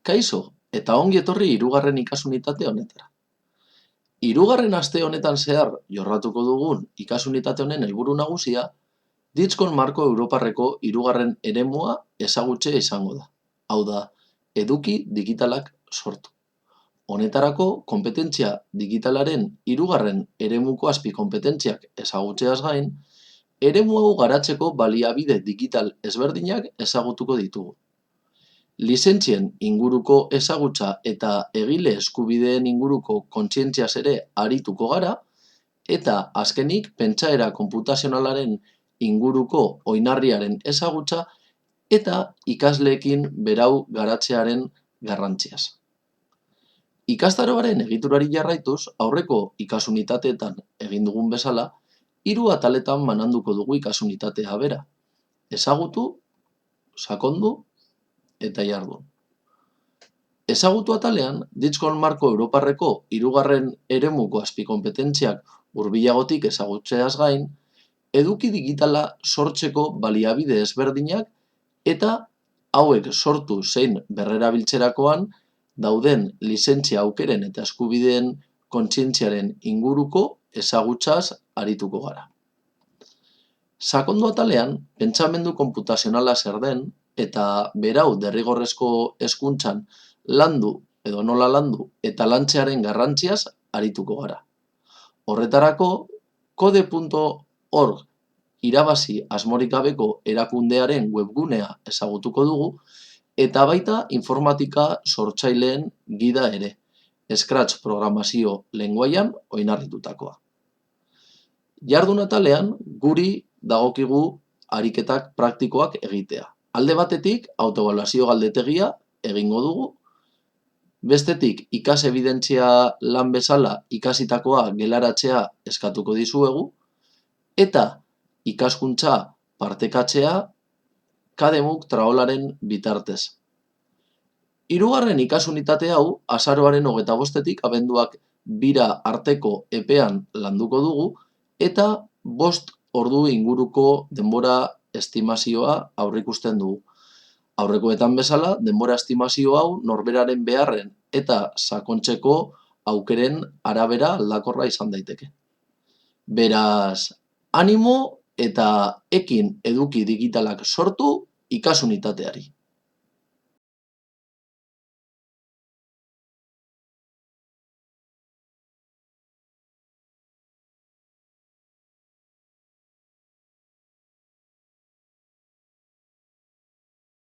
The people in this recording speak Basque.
Kaixo, eta ongi etorri hirugarren ikasunitate honetara. Hirugarren aste honetan zehar jorratuko dugun ikasunitate honen helburu nagusia, Ditskon marko europarreko hirugarren eremua ezagutzea izango da. Hau da, eduki digitalak sortu. Honetarako, konpetentzia digitalaren hirugarren eremuko azpikonpetentziak ezagutzeaz gain, eremu hau garatzeko baliabide digital ezberdinak ezagutuko ditugu. Lizentzien inguruko ezagutza eta egile eskubideen inguruko kontzientziaz ere arituko gara, eta azkenik pentsaera konputazionalaren inguruko oinarriaren ezagutza eta ikasleekin berau garatzearen garrantziaz. Ikastaroaren egiturari jarraituz, aurreko ikasunitateetan egin dugun bezala, 3 ataletan bananduko dugu ikasunitatea bera. Ezagutu, sakondu eta jardun. Ezagutu atalean, Ditskon marko europarreko hirugarren eremuko azpikonpetentziak hurbilagotik ezagutzeaz gain, eduki digitala sortzeko baliabide ezberdinak eta hauek sortu zein berrerabiltzerakoan dauden lizentzia aukeren eta eskubideen kontzientziaren inguruko ezagutzaz arituko gara. Sakondu atalean, pentsamendu konputazionala zer den eta berau derrigorrezko hezkuntzan landu edo nola landu eta lantzearen garrantziaz arituko gara. Horretarako, kode.org irabazi asmorik gabeko erakundearen webgunea ezagutuko dugu eta baita informatika sortzaileen gida ere, Scratch programazio lengoaian oinarritutakoa. Jardun atalean, guri dagokigu ariketak praktikoak egitea. Alde batetik, autoebaluazio galdetegia egingo dugu, bestetik ikas ebidentzia lan bezala ikasitakoa gelaratzea eskatuko dizuegu, eta ikaskuntza partekatzea Kademuk Traolaren bitartez. Hirugarren ikasunitate hau azaroaren 25-tik abenduak 2 arteko epean landuko dugu, eta 5 ordu inguruko denbora estimazioa aurreikusten dugu. Aurrekoetan bezala, denbora estimazio hau norberaren beharren eta sakontzeko aukeren arabera aldakorra izan daiteke. Beraz, animo eta ekin eduki digitalak sortu ikasunitateari.